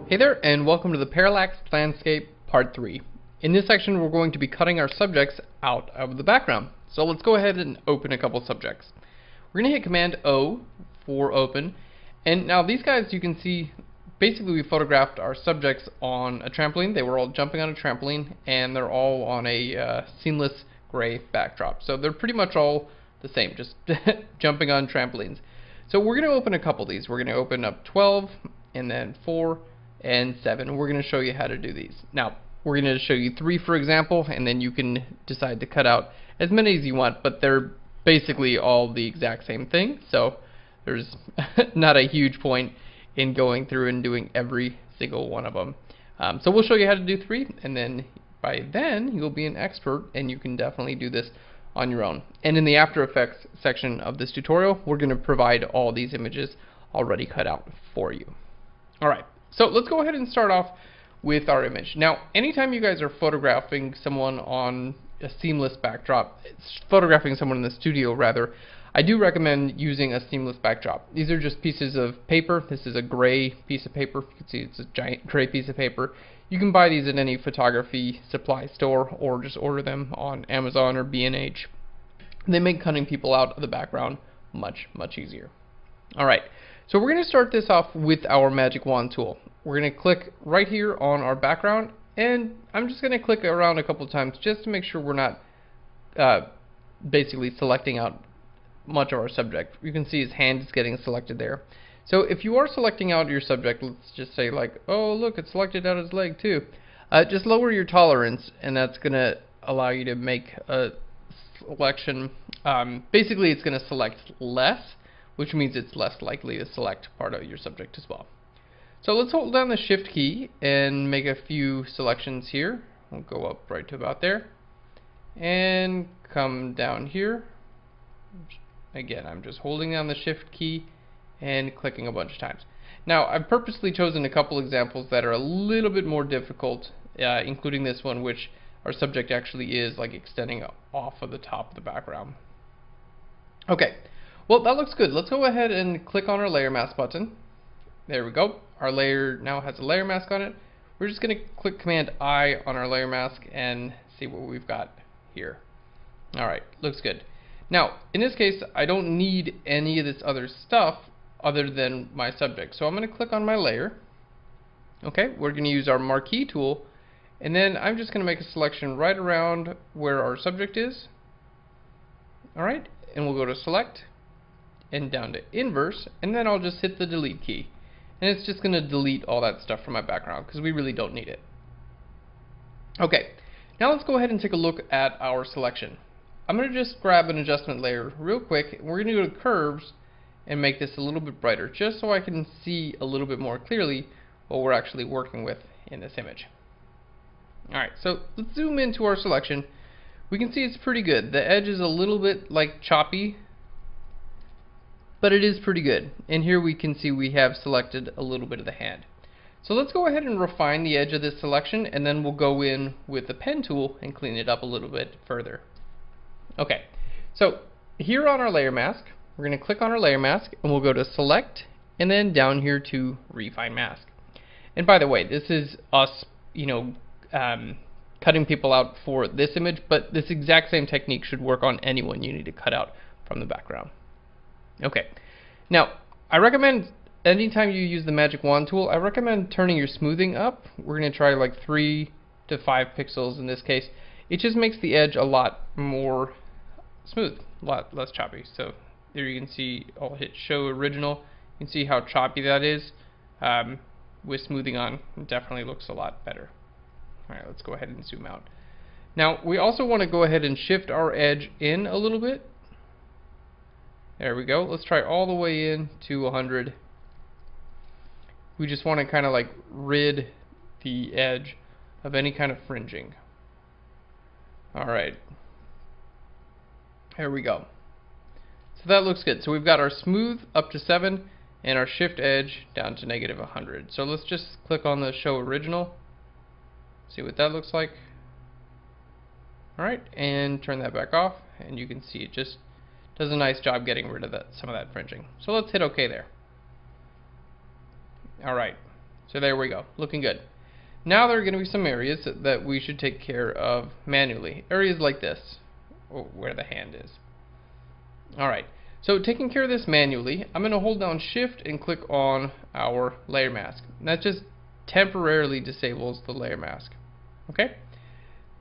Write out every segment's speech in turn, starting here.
Hey there, and welcome to the Parallax Landscape Part 3. In this section, we're going to be cutting our subjects out of the background. So let's go ahead and open a couple subjects. We're going to hit Command O for open, and now these guys, you can see, basically we photographed our subjects on a trampoline. They were all jumping on a trampoline, and they're all on a seamless gray backdrop. So they're pretty much all the same, just jumping on trampolines. So we're going to open a couple of these. We're going to open up 12, and then 4, and 7. We're going to show you how to do these. Now, we're going to show you 3 for example, and then you can decide to cut out as many as you want, but they're basically all the exact same thing, so there's not a huge point in going through and doing every single one of them. So we'll show you how to do 3, and then by then you'll be an expert and you can definitely do this on your own. And in the After Effects section of this tutorial, we're going to provide all these images already cut out for you. Alright. So let's go ahead and start off with our image. Now, anytime you guys are photographing someone on a seamless backdrop, photographing someone in the studio rather, I do recommend using a seamless backdrop. These are just pieces of paper. This is a gray piece of paper. You can see it's a giant gray piece of paper. You can buy these at any photography supply store or just order them on Amazon or B&H. They make cutting people out of the background much, much easier. Alright. So we're going to start this off with our magic wand tool. We're going to click right here on our background, and I'm just going to click around a couple times just to make sure we're not basically selecting out much of our subject. You can see his hand is getting selected there. So if you are selecting out your subject, let's just say like, oh look, it selected out his leg too. Just lower your tolerance, and that's going to allow you to make a selection. Basically it's going to select less, which means it's less likely to select part of your subject as well. So let's hold down the Shift key and make a few selections here. We'll go up right to about there and come down here. Again, I'm just holding down the Shift key and clicking a bunch of times. Now, I've purposely chosen a couple examples that are a little bit more difficult, including this one, which our subject actually is like extending off of the top of the background. Okay. Well, that looks good. Let's go ahead and click on our layer mask button. There we go. Our layer now has a layer mask on it. We're just going to click Command I on our layer mask and see what we've got here. Alright, looks good. Now, in this case, I don't need any of this other stuff other than my subject. So I'm going to click on my layer. Okay, we're going to use our marquee tool, and then I'm just going to make a selection right around where our subject is. Alright, and we'll go to Select and down to Inverse, and then I'll just hit the delete key, and it's just going to delete all that stuff from my background because we really don't need it. Okay, now let's go ahead and take a look at our selection. I'm going to just grab an adjustment layer real quick. We're going to go to Curves and make this a little bit brighter just so I can see a little bit more clearly what we're actually working with in this image. Alright, so let's zoom into our selection. We can see it's pretty good. The edge is a little bit like choppy, but it is pretty good. And here we can see we have selected a little bit of the hand. So let's go ahead and refine the edge of this selection, and then we'll go in with the pen tool and clean it up a little bit further. Okay, so here on our layer mask, we're going to click on our layer mask, and we'll go to Select, and then down here to Refine Mask. And by the way, this is us, cutting people out for this image, but this exact same technique should work on anyone you need to cut out from the background. Okay, now I recommend anytime you use the magic wand tool, I recommend turning your smoothing up. We're going to try like 3 to 5 pixels in this case. It just makes the edge a lot more smooth, a lot less choppy. So there you can see, I'll hit Show Original. You can see how choppy that is. With smoothing on, it definitely looks a lot better. Alright, let's go ahead and zoom out. Now we also want to go ahead and shift our edge in a little bit. There we go. Let's try all the way in to 100. We just want to kind of like rid the edge of any kind of fringing. Alright. There we go. So that looks good. So we've got our smooth up to 7 and our shift edge down to -100. So let's just click on the Show Original. See what that looks like. Alright, and turn that back off, and you can see it just does a nice job getting rid of some of that fringing. So let's hit OK there. Alright, So there we go, looking good. Now there are going to be some areas that we should take care of manually. Areas like this, where the hand is. Alright, so taking care of this manually, I'm going to hold down Shift and click on our layer mask. And that just temporarily disables the layer mask. Okay?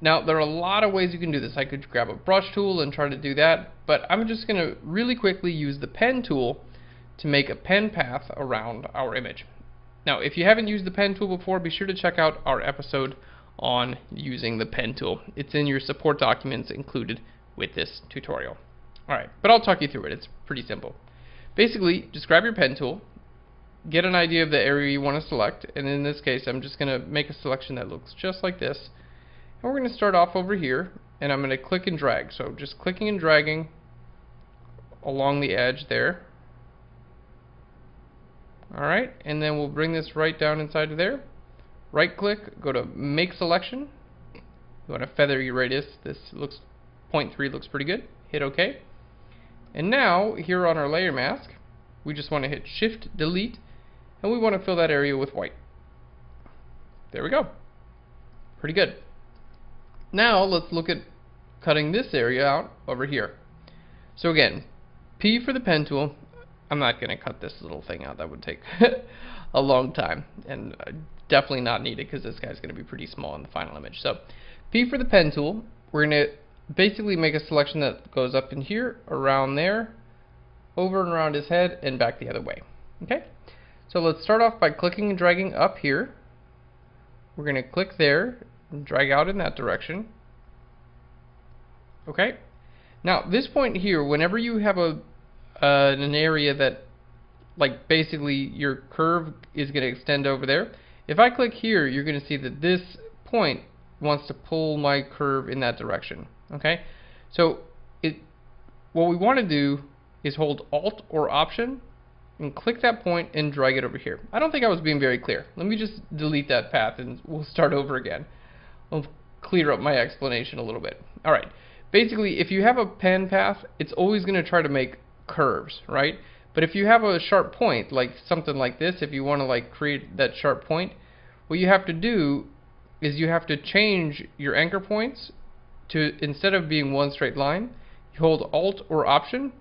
Now there are a lot of ways you can do this. I could grab a brush tool and try to do that, but I'm just going to really quickly use the pen tool to make a pen path around our image. Now, if you haven't used the pen tool before, be sure to check out our episode on using the pen tool. It's in your support documents included with this tutorial. Alright, but I'll talk you through it. It's pretty simple. Basically, just grab your pen tool, get an idea of the area you want to select, and in this case, I'm just going to make a selection that looks just like this. And we're going to start off over here, and I'm going to click and drag. So just clicking and dragging along the edge there. Alright, and then we'll bring this right down inside of there. Right click, go to Make Selection. You want a feathery radius. This looks 0.3 looks pretty good. Hit OK. And now, here on our layer mask, we just want to hit Shift Delete, and we want to fill that area with white. There we go. Pretty good. Now, let's look at cutting this area out over here. So again, P for the pen tool. I'm not going to cut this little thing out. That would take a long time, and definitely not needed because this guy's going to be pretty small in the final image. So P for the pen tool. We're going to basically make a selection that goes up in here, around there, over and around his head, and back the other way. Okay? So let's start off by clicking and dragging up here. We're going to click there and drag out in that direction. Okay? Now, this point here, whenever you have an area that, like, basically your curve is going to extend over there, if I click here, you're going to see that this point wants to pull my curve in that direction. Okay, so what we want to do is hold Alt or Option and click that point and drag it over here. I don't think I was being very clear. Let me just delete that path and we'll start over again. I'll clear up my explanation a little bit. Alright, basically if you have a pen path, it's always going to try to make curves, right? But if you have a sharp point, like something like this, if you want to like create that sharp point, what you have to do is you have to change your anchor points to, instead of being one straight line, you hold Alt or Option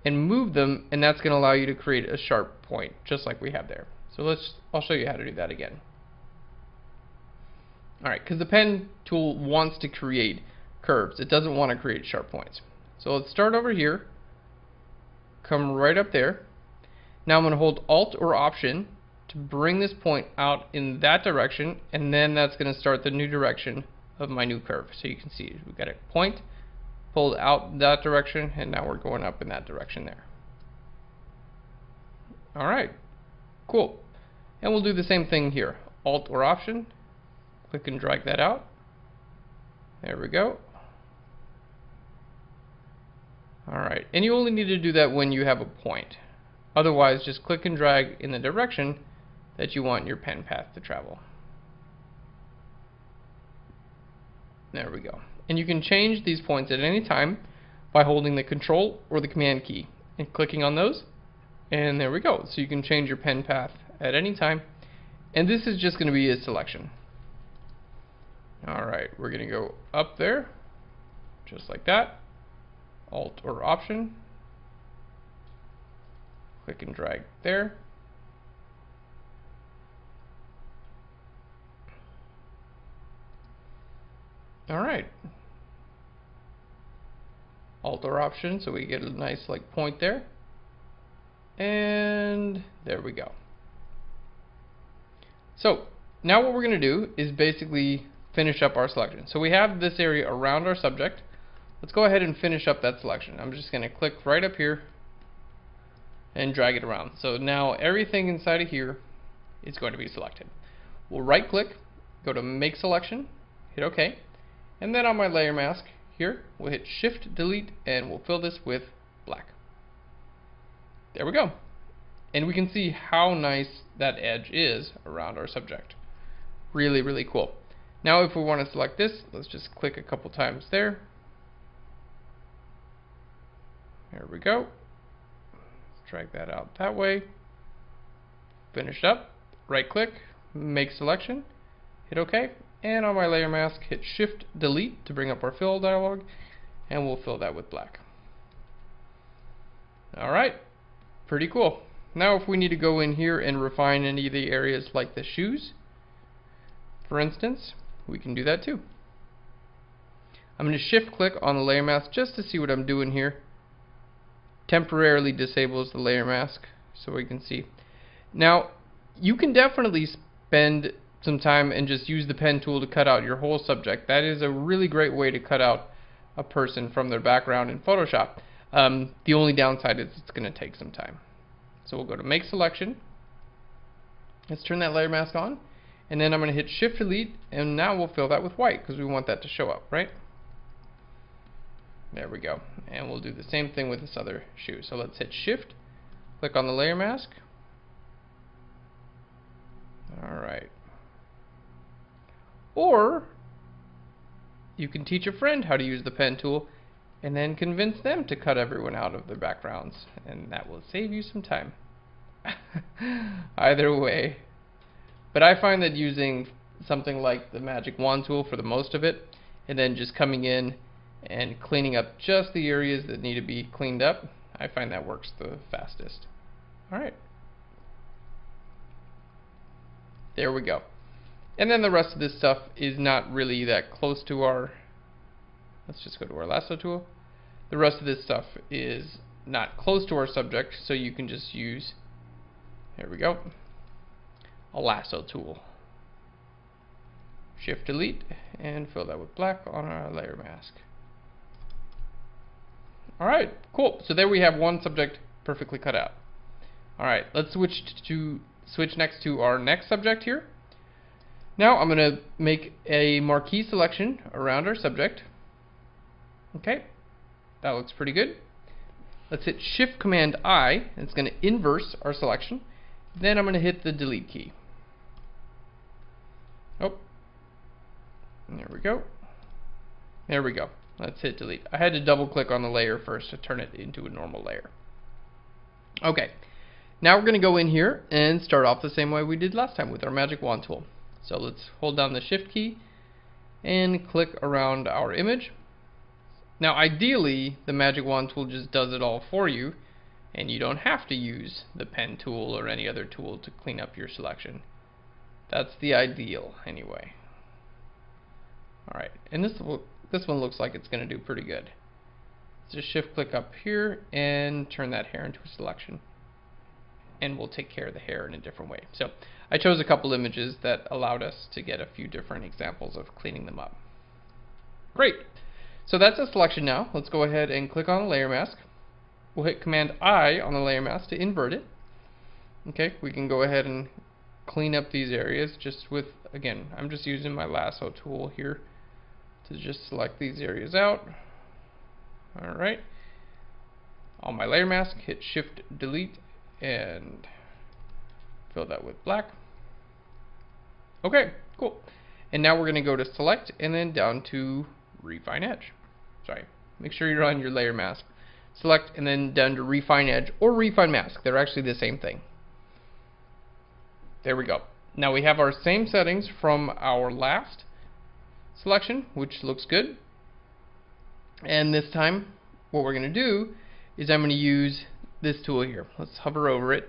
and move them, and that's going to allow you to create a sharp point, just like we have there. So I'll show you how to do that again. Alright, because the pen tool wants to create curves. It doesn't want to create sharp points. So let's start over here, come right up there. Now I'm going to hold Alt or Option to bring this point out in that direction, and then that's going to start the new direction of my new curve. So you can see we've got a point pulled out that direction, and now we're going up in that direction there. Alright, cool. And we'll do the same thing here. Alt or Option, click and drag that out. There we go. Alright, and you only need to do that when you have a point. Otherwise, just click and drag in the direction that you want your pen path to travel. There we go. And you can change these points at any time by holding the Control or the Command key and clicking on those. And there we go. So you can change your pen path at any time. And this is just going to be a selection. Alright, we're going to go up there, just like that. Alt or Option. Click and drag there. Alright. Alt or Option, so we get a nice like point there. And there we go. So now what we're going to do is basically finish up our selection. So we have this area around our subject. Let's go ahead and finish up that selection. I'm just going to click right up here and drag it around. So now everything inside of here is going to be selected. We'll right click, go to Make Selection, hit OK, and then on my layer mask here we'll hit Shift Delete and we'll fill this with black. There we go. And we can see how nice that edge is around our subject. Really, really cool. Now if we want to select this, let's just click a couple times there. There we go. Let's drag that out that way. Finish up. Right click, make selection, hit OK, and on my layer mask, hit Shift Delete to bring up our fill dialog, and we'll fill that with black. Alright, pretty cool. Now if we need to go in here and refine any of the areas like the shoes, for instance, we can do that too. I'm going to shift click on the layer mask just to see what I'm doing here. Temporarily disables the layer mask so we can see. Now you can definitely spend some time and just use the pen tool to cut out your whole subject. That is a really great way to cut out a person from their background in Photoshop. The only downside is it's going to take some time. So we'll go to make selection. Let's turn that layer mask on, and then I'm going to hit Shift Delete, and now we'll fill that with white because we want that to show up, right? There we go. And we'll do the same thing with this other shoe. So let's hit Shift, click on the layer mask. Alright. Or you can teach a friend how to use the pen tool and then convince them to cut everyone out of their backgrounds, and that will save you some time. Either way. But I find that using something like the magic wand tool for the most of it, and then just coming in and cleaning up just the areas that need to be cleaned up, I find that works the fastest. Alright. There we go. And then the rest of this stuff is not really that close to our, let's just go to our lasso tool. The rest of this stuff is not close to our subject, so you can just use, there we go, a lasso tool. Shift Delete and fill that with black on our layer mask. Alright, cool. So there we have one subject perfectly cut out. Alright, let's switch next to our next subject here. Now I'm going to make a marquee selection around our subject. Okay, that looks pretty good. Let's hit Shift Command I, and it's going to inverse our selection. Then I'm going to hit the delete key. Oh, there we go. There we go. Let's hit delete. I had to double click on the layer first to turn it into a normal layer. Okay, now we're going to go in here and start off the same way we did last time with our magic wand tool. So let's hold down the Shift key and click around our image. Now ideally the magic wand tool just does it all for you, and you don't have to use the pen tool or any other tool to clean up your selection. That's the ideal anyway. Alright, and this one looks like it's going to do pretty good. Let's just shift click up here and turn that hair into a selection, and we'll take care of the hair in a different way. So I chose a couple images that allowed us to get a few different examples of cleaning them up. Great. So that's a selection now. Let's go ahead and click on the layer mask. We'll hit Command I on the layer mask to invert it. Okay, we can go ahead and clean up these areas just with, again, I'm just using my lasso tool here to just select these areas out. Alright. On my layer mask, hit Shift Delete and fill that with black. Okay, cool. And now we're going to go to Select and then down to Refine Edge. Sorry, make sure you're on your layer mask. Select and then down to Refine Edge or Refine Mask. They're actually the same thing. There we go. Now we have our same settings from our last selection, which looks good. And this time, what we're going to do is I'm going to use this tool here. Let's hover over it.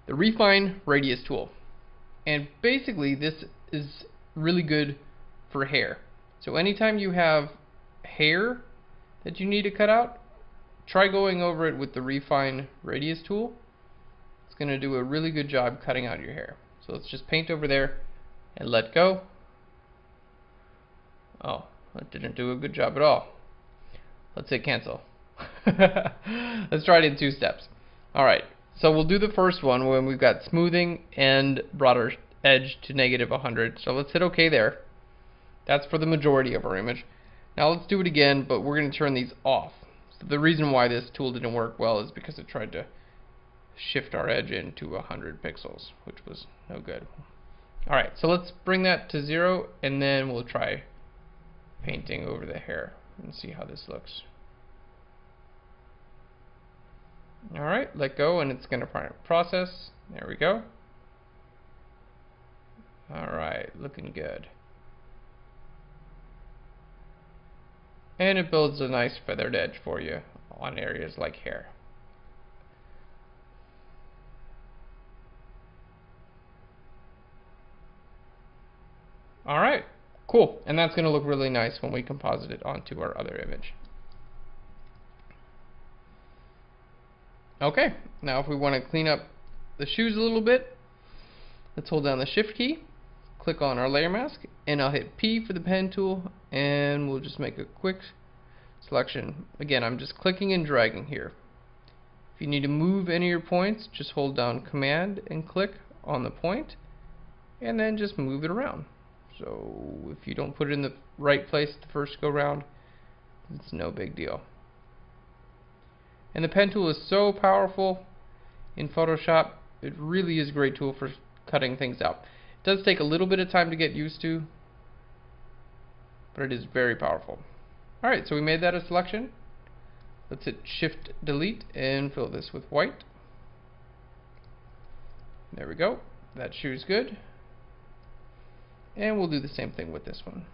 The Refine Radius tool. And basically this is really good for hair. So anytime you have hair that you need to cut out, try going over it with the Refine Radius tool. It's going to do a really good job cutting out your hair. So let's just paint over there and let go. Oh, that didn't do a good job at all. Let's hit cancel. Let's try it in 2 steps. Alright, so we'll do the first one when we've got smoothing and brought our edge to -100. So let's hit OK there. That's for the majority of our image. Now let's do it again, but we're going to turn these off. So the reason why this tool didn't work well is because it tried to shift our edge into 100 pixels, which was no good. Alright, so let's bring that to 0, and then we'll try painting over the hair and see how this looks. Alright, let go and it's going to process. There we go. Alright, looking good. And it builds a nice feathered edge for you on areas like hair. Alright, cool. And that's going to look really nice when we composite it onto our other image. Okay, now if we want to clean up the shoes a little bit, let's hold down the Shift key, click on our layer mask, and I'll hit P for the pen tool, and we'll just make a quick selection. Again, I'm just clicking and dragging here. If you need to move any of your points, just hold down Command and click on the point, and then just move it around. So if you don't put it in the right place the first go round, it's no big deal. And the pen tool is so powerful in Photoshop. It really is a great tool for cutting things out. It does take a little bit of time to get used to, but it is very powerful. Alright, so we made that a selection. Let's hit Shift Delete and fill this with white. There we go. That shoe's good. And we'll do the same thing with this one.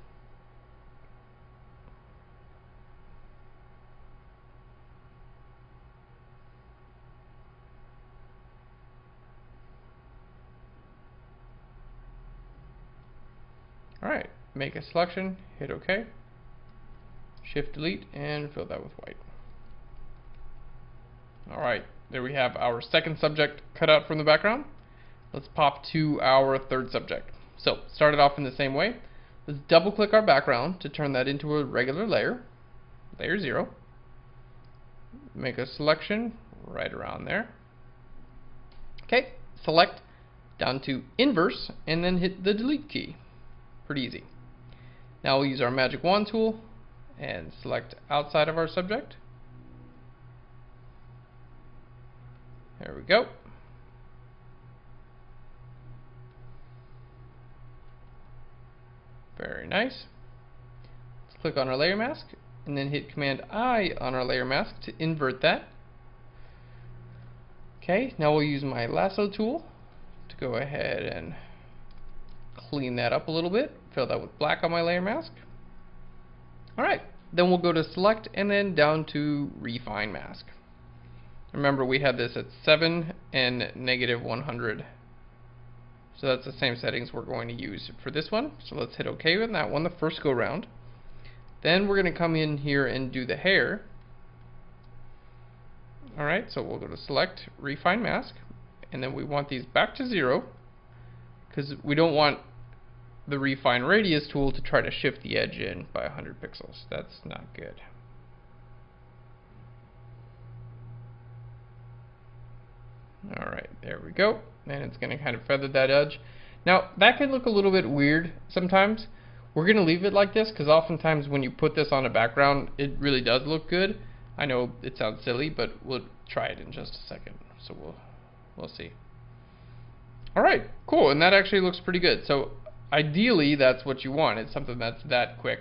Alright, make a selection, hit OK, Shift Delete, and fill that with white. Alright, there we have our second subject cut out from the background. Let's pop to our third subject. So, start it off in the same way. Let's double click our background to turn that into a regular layer, layer 0. Make a selection right around there. Okay, select down to inverse and then hit the delete key. Pretty easy. Now we'll use our magic wand tool and select outside of our subject. There we go. Very nice. Let's click on our layer mask and then hit Command I on our layer mask to invert that. Okay, now we'll use my lasso tool to go ahead and clean that up a little bit, fill that with black on my layer mask. Alright, then we'll go to select and then down to refine mask. Remember we had this at 7 and -100. So that's the same settings we're going to use for this one. So let's hit OK on that one the first go round. Then we're going to come in here and do the hair. Alright, so we'll go to select, refine mask, and then we want these back to 0 because we don't want the refine radius tool to try to shift the edge in by 100 pixels. That's not good. Alright, there we go. And it's going to kind of feather that edge. Now, that can look a little bit weird sometimes. We're going to leave it like this because oftentimes when you put this on a background, it really does look good. I know it sounds silly, but we'll try it in just a second. So we'll see. Alright, cool. And that actually looks pretty good. So ideally, that's what you want. It's something that's that quick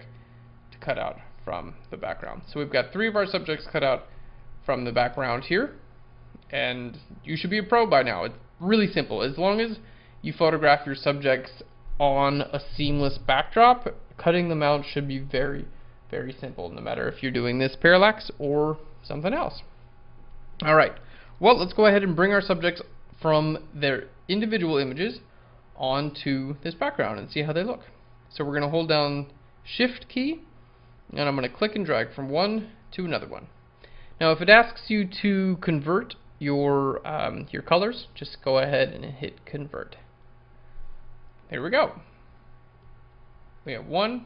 to cut out from the background. So we've got 3 of our subjects cut out from the background here. And you should be a pro by now. It's really simple. As long as you photograph your subjects on a seamless backdrop, cutting them out should be very, very simple, no matter if you're doing this parallax or something else. Alright, well, let's go ahead and bring our subjects from their individual images onto this background and see how they look. So we're going to hold down Shift key, and I'm going to click and drag from one to another one. Now if it asks you to convert your colors, just go ahead and hit convert. There we go. We have 1,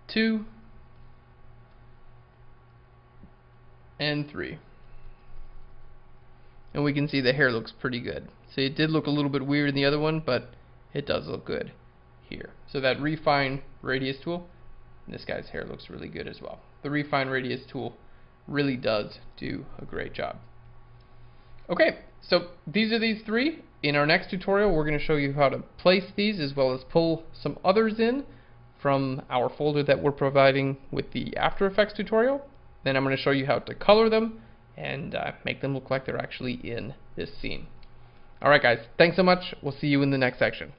2, and 3. And we can see the hair looks pretty good. See, it did look a little bit weird in the other one, but it does look good here. So that refine radius tool, this guy's hair looks really good as well. The refine radius tool really does do a great job. Okay, so these are these 3. In our next tutorial, we're going to show you how to place these as well as pull some others in from our folder that we're providing with the After Effects tutorial. Then I'm going to show you how to color them and make them look like they're actually in this scene. Alright guys, thanks so much. We'll see you in the next section.